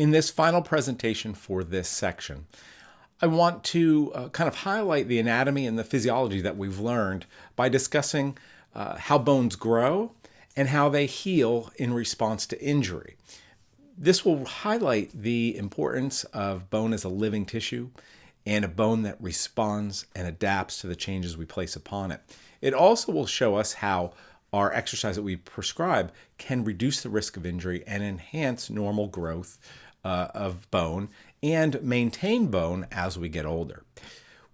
In this final presentation for this section, I want to kind of highlight the anatomy and the physiology that we've learned by discussing how bones grow and how they heal in response to injury. This will highlight the importance of bone as a living tissue and a bone that responds and adapts to the changes we place upon it. It also will show us how our exercise that we prescribe can reduce the risk of injury and enhance normal growth of bone and maintain bone as we get older.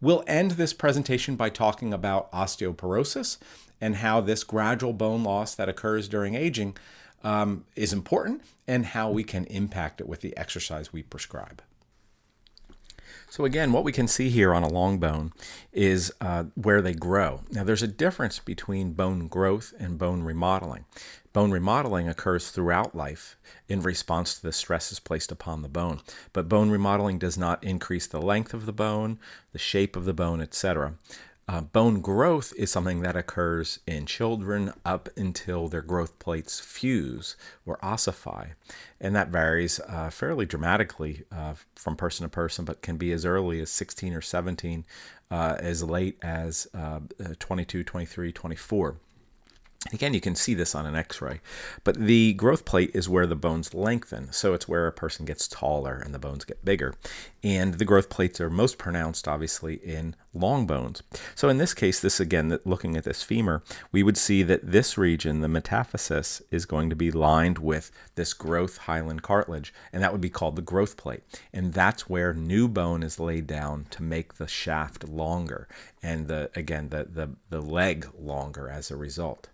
We'll end this presentation by talking about osteoporosis and how this gradual bone loss that occurs during aging is important and how we can impact it with the exercise we prescribe. So again, what we can see here on a long bone is where they grow. Now there's a difference between bone growth and bone remodeling. Bone remodeling occurs throughout life in response to the stresses placed upon the bone. But bone remodeling does not increase the length of the bone, the shape of the bone, etc. Bone growth is something that occurs in children up until their growth plates fuse or ossify. And that varies fairly dramatically from person to person, but can be as early as 16 or 17, as late as 22, 23, 24. Again, you can see this on an x-ray, but the growth plate is where the bones lengthen. So it's where a person gets taller and the bones get bigger. And the growth plates are most pronounced, obviously, in long bones. So in this case, looking at this femur, we would see that this region, the metaphysis, is going to be lined with this growth hyaline cartilage, and that would be called the growth plate. And that's where new bone is laid down to make the shaft longer and the leg longer as a result.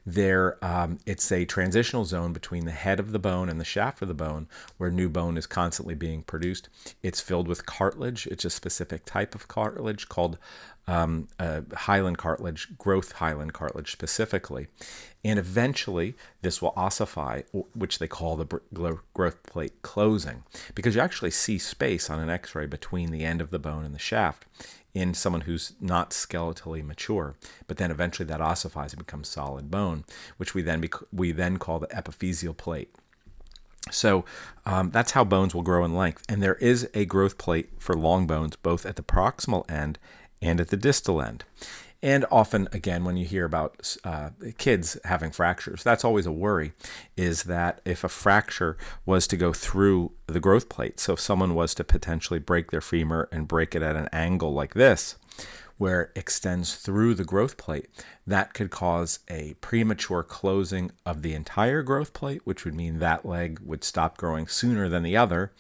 It's a transitional zone between the head of the bone and the shaft of the bone where new bone is constantly being produced. It's filled with cartilage. It's a specific type of cartilage called hyaline cartilage, growth hyaline cartilage specifically. And eventually this will ossify, which they call the growth plate closing, because you actually see space on an x-ray between the end of the bone and the shaft in someone who's not skeletally mature, but then eventually that ossifies and becomes solid bone, which we then call the epiphyseal plate. So that's how bones will grow in length. And there is a growth plate for long bones, both at the proximal end and at the distal end. And often, again, when you hear about kids having fractures, that's always a worry, is that if a fracture was to go through the growth plate, so if someone was to potentially break their femur and break it at an angle like this, where it extends through the growth plate, that could cause a premature closing of the entire growth plate, which would mean that leg would stop growing sooner than the other.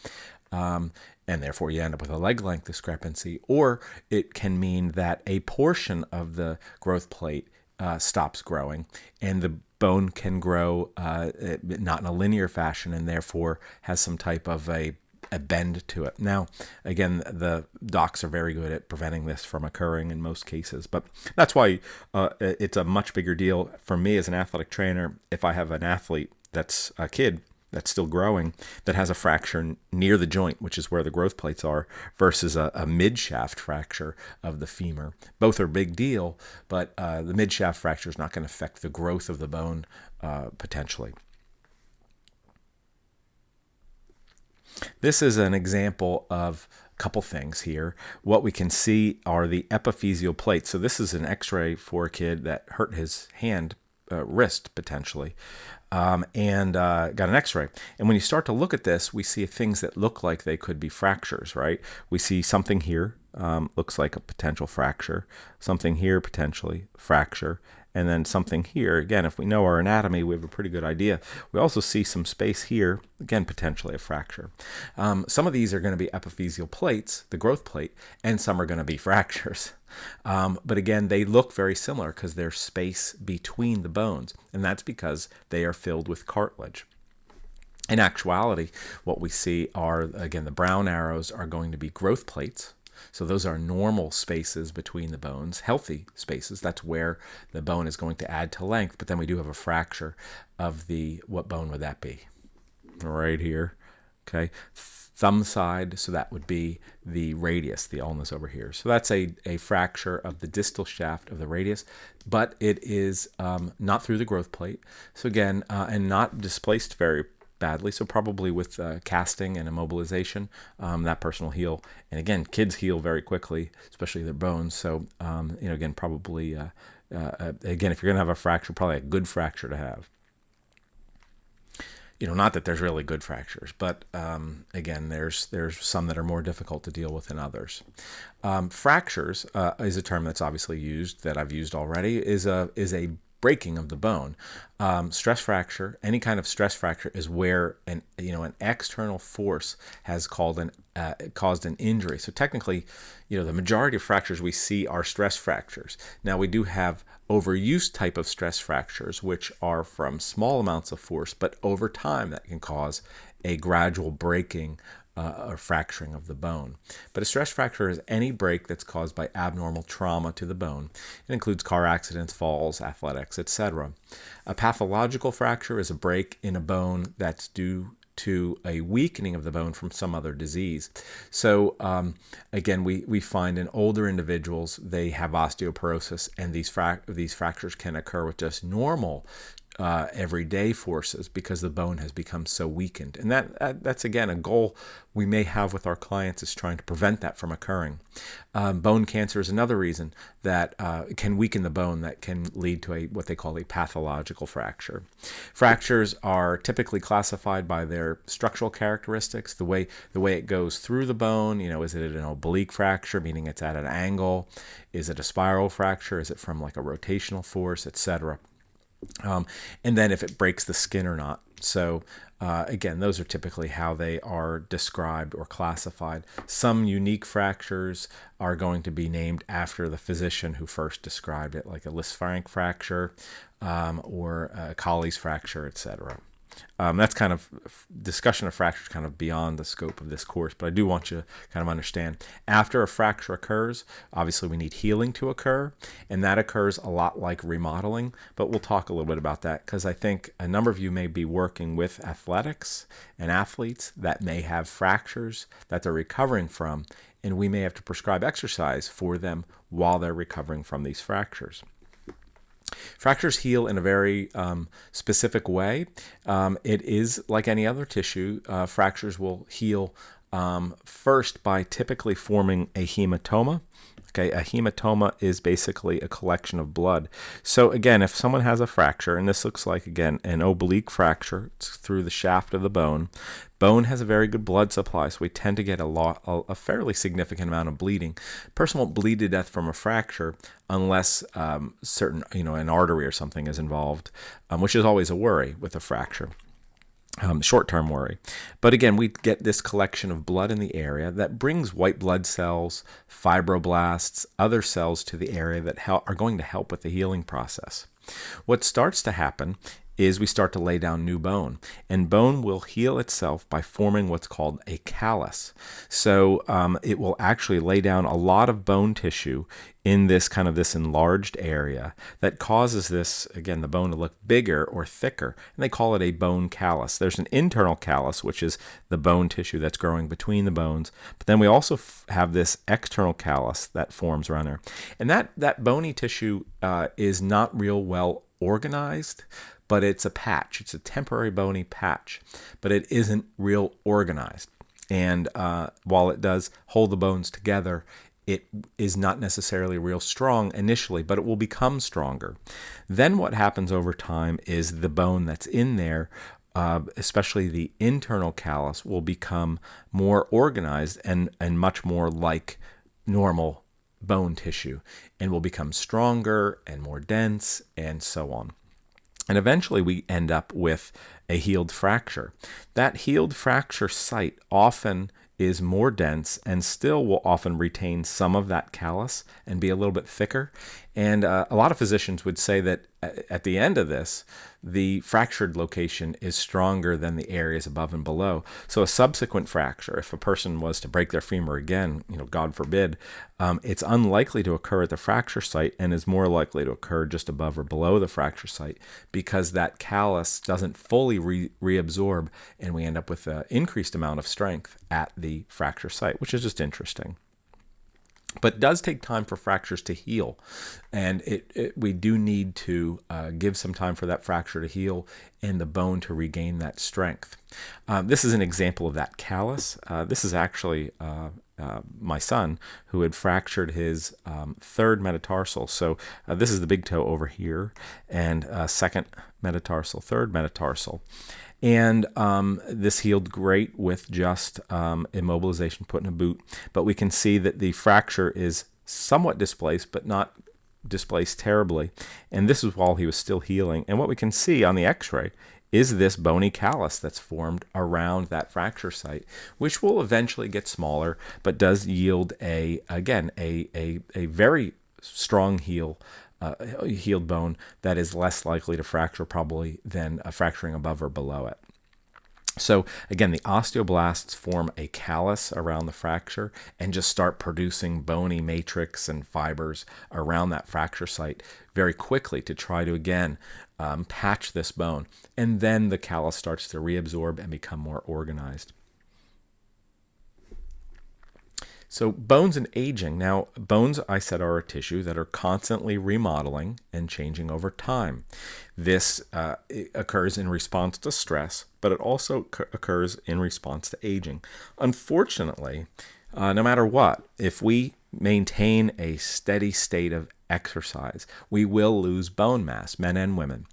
And therefore you end up with a leg length discrepancy, or it can mean that a portion of the growth plate stops growing and the bone can grow not in a linear fashion and therefore has some type of a bend to it. Now, again, the docs are very good at preventing this from occurring in most cases, but that's why it's a much bigger deal for me as an athletic trainer if I have an athlete that's a kid that's still growing, that has a fracture near the joint, which is where the growth plates are, versus a mid-shaft fracture of the femur. Both are a big deal, but the mid-shaft fracture is not going to affect the growth of the bone potentially. This is an example of a couple things here. What we can see are the epiphyseal plates. So this is an x-ray for a kid that hurt his wrist potentially, and got an x-ray. And when you start to look at this, we see things that look like they could be fractures, right? We see something here, looks like a potential fracture, something here potentially fracture, and then something here. Again, if we know our anatomy, we have a pretty good idea. We also see some space here, again, potentially a fracture. Some of these are going to be epiphyseal plates, the growth plate, and some are going to be fractures. But again, they look very similar because there's space between the bones, and that's because they are filled with cartilage. In actuality, what we see are, again, the brown arrows are going to be growth plates. So those are normal spaces between the bones, healthy spaces. That's where the bone is going to add to length. But then we do have a fracture of what bone would that be? Right here, okay? Thumb side, so that would be the radius, the ulnus over here. So that's a fracture of the distal shaft of the radius, but it is not through the growth plate. So again, and not displaced very badly. So probably with casting and immobilization, that person will heal. And again, kids heal very quickly, especially their bones. So, again, probably, again, if you're going to have a fracture, probably a good fracture to have. Not that there's really good fractures, but again, there's some that are more difficult to deal with than others. Fractures is a term that's obviously used, that I've used already, is a breaking of the bone. Stress fracture, any kind of stress fracture, is where an external force has caused an injury. So technically, the majority of fractures we see are stress fractures. Now we do have overuse type of stress fractures, which are from small amounts of force, but over time that can cause a gradual breaking or fracturing of the bone. But a stress fracture is any break that's caused by abnormal trauma to the bone. It includes car accidents, falls, athletics, etc. A pathological fracture is a break in a bone that's due to a weakening of the bone from some other disease. So again, we find in older individuals, they have osteoporosis, and these fractures can occur with just normal everyday forces because the bone has become so weakened. And that's again a goal we may have with our clients, is trying to prevent that from occurring. Bone cancer is another reason that can weaken the bone, that can lead to what they call a pathological fracture. Fractures are typically classified by their structural characteristics, the way it goes through the bone. Is it an oblique fracture, meaning it's at an angle? Is it a spiral fracture? Is it from like a rotational force, etc.? And then if it breaks the skin or not. So again, those are typically how they are described or classified. Some unique fractures are going to be named after the physician who first described it, like a Lisfranc fracture or a Colles fracture, etc. That's kind of discussion of fractures kind of beyond the scope of this course, but I do want you to kind of understand, after a fracture occurs, obviously we need healing to occur, and that occurs a lot like remodeling, but we'll talk a little bit about that, because I think a number of you may be working with athletics and athletes that may have fractures that they're recovering from, and we may have to prescribe exercise for them while they're recovering from these fractures. Fractures heal in a very specific way. It is like any other tissue. Fractures will heal first by typically forming a hematoma. Okay, a hematoma is basically a collection of blood. So again, if someone has a fracture, and this looks like, again, an oblique fracture, it's through the shaft of the bone. Bone has a very good blood supply, so we tend to get a fairly significant amount of bleeding. A person won't bleed to death from a fracture unless certain, an artery or something is involved, which is always a worry with a fracture. Short-term worry. But again, we get this collection of blood in the area that brings white blood cells, fibroblasts, other cells to the area that are going to help with the healing process. What starts to happen is we start to lay down new bone, and bone will heal itself by forming what's called a callus. So it will actually lay down a lot of bone tissue in this enlarged area that causes this, again, the bone to look bigger or thicker, and they call it a bone callus. There's an internal callus, which is the bone tissue that's growing between the bones, but then we also have this external callus that forms around there. And that bony tissue is not real well organized, but it's a patch. It's a temporary bony patch, but it isn't real organized. And while it does hold the bones together, it is not necessarily real strong initially, but it will become stronger. Then what happens over time is the bone that's in there, especially the internal callus, will become more organized and much more like normal bone tissue, and will become stronger and more dense and so on. And eventually we end up with a healed fracture. That healed fracture site often is more dense and still will often retain some of that callus and be a little bit thicker. And a lot of physicians would say that at the end of this, the fractured location is stronger than the areas above and below. So a subsequent fracture, if a person was to break their femur again, God forbid, it's unlikely to occur at the fracture site and is more likely to occur just above or below the fracture site, because that callus doesn't fully reabsorb, and we end up with an increased amount of strength at the fracture site, which is just interesting. But it does take time for fractures to heal, and we do need to give some time for that fracture to heal and the bone to regain that strength. This is an example of that callus. This is actually my son, who had fractured his third metatarsal. So this is the big toe over here, and second metatarsal, third metatarsal. And this healed great with just immobilization, put in a boot. But we can see that the fracture is somewhat displaced, but not displaced terribly. And this is while he was still healing. And what we can see on the x-ray is this bony callus that's formed around that fracture site, which will eventually get smaller, but does yield a very strong healed bone that is less likely to fracture probably than fracturing above or below it. So again, the osteoblasts form a callus around the fracture and just start producing bony matrix and fibers around that fracture site very quickly to try to, again, patch this bone. And then the callus starts to reabsorb and become more organized. So bones and aging. Now, bones, I said, are a tissue that are constantly remodeling and changing over time. This occurs in response to stress, but it also occurs in response to aging. Unfortunately, no matter what, if we maintain a steady state of exercise, we will lose bone mass, men and women.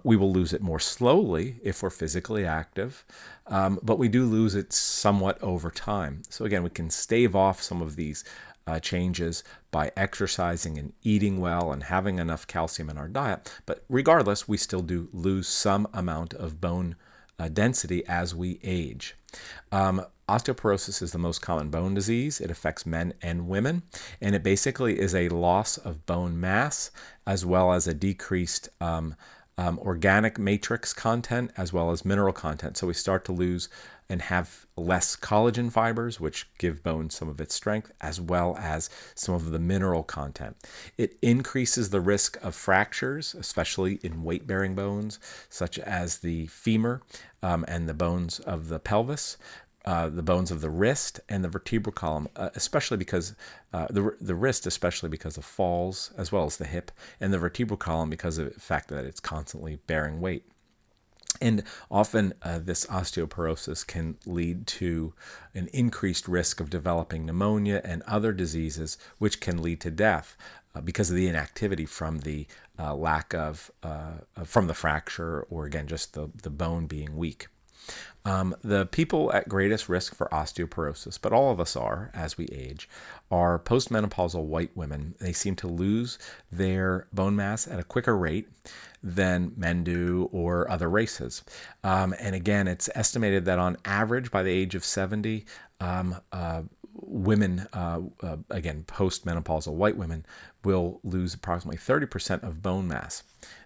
We will lose it more slowly if we're physically active, but we do lose it somewhat over time. So again, we can stave off some of these changes by exercising and eating well and having enough calcium in our diet. But regardless, we still do lose some amount of bone density as we age. Osteoporosis is the most common bone disease. It affects men and women, and it basically is a loss of bone mass as well as a decreased organic matrix content as well as mineral content. So we start to lose and have less collagen fibers, which give bone some of its strength, as well as some of the mineral content. It increases the risk of fractures, especially in weight-bearing bones, such as the femur and the bones of the pelvis, the bones of the wrist and the vertebral column, especially because the wrist, especially because of falls, as well as the hip, and the vertebral column because of the fact that it's constantly bearing weight. And often this osteoporosis can lead to an increased risk of developing pneumonia and other diseases, which can lead to death because of the inactivity from the lack of, from the fracture, or again, just the bone being weak. The people at greatest risk for osteoporosis, but all of us are as we age, are postmenopausal white women. They seem to lose their bone mass at a quicker rate than men do or other races. And again, it's estimated that on average by the age of 70, women, again, postmenopausal white women, will lose approximately 30% of bone mass.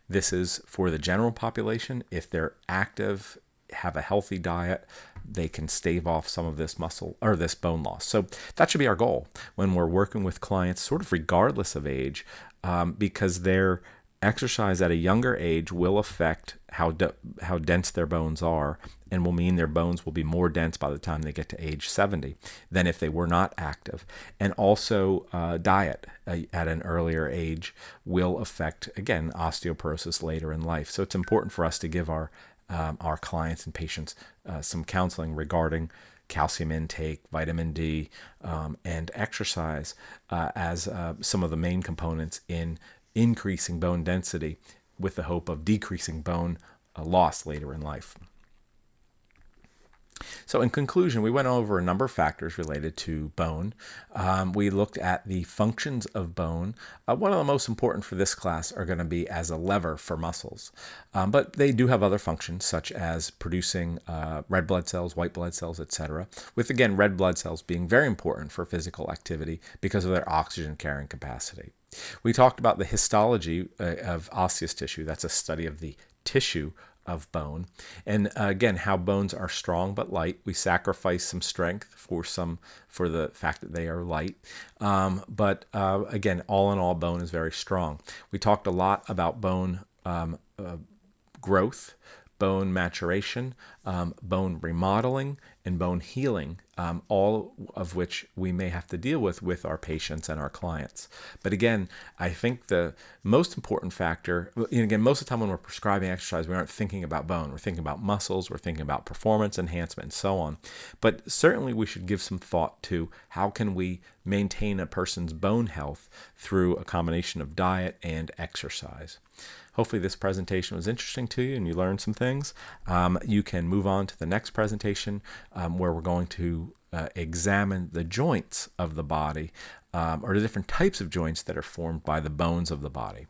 This is for the general population. If they're active, have a healthy diet, they can stave off some of this muscle or this bone loss. So that should be our goal when we're working with clients, sort of regardless of age, because their exercise at a younger age will affect how dense their bones are, and will mean their bones will be more dense by the time they get to age 70 than if they were not active. And also diet at an earlier age will affect, again, osteoporosis later in life. So it's important for us to give our clients and patients some counseling regarding calcium intake, vitamin D, and exercise as some of the main components in increasing bone density with the hope of decreasing bone loss later in life. So in conclusion, we went over a number of factors related to bone. We looked at the functions of bone. One of the most important for this class are going to be as a lever for muscles. But they do have other functions, such as producing red blood cells, white blood cells, etc. With, again, red blood cells being very important for physical activity because of their oxygen carrying capacity. We talked about the histology of osseous tissue. That's a study of the tissue of bone, and again, how bones are strong but light. We sacrifice some strength for the fact that they are light, but again, all in all, bone is very strong. We talked a lot about bone growth, bone maturation, bone remodeling, and bone healing, all of which we may have to deal with our patients and our clients. But again, I think the most important factor, and again, most of the time when we're prescribing exercise, we aren't thinking about bone. We're thinking about muscles, we're thinking about performance enhancement, and so on. But certainly we should give some thought to how can we maintain a person's bone health through a combination of diet and exercise. Hopefully this presentation was interesting to you and you learned some things. You can move on to the next presentation where we're going to examine the joints of the body, or the different types of joints that are formed by the bones of the body.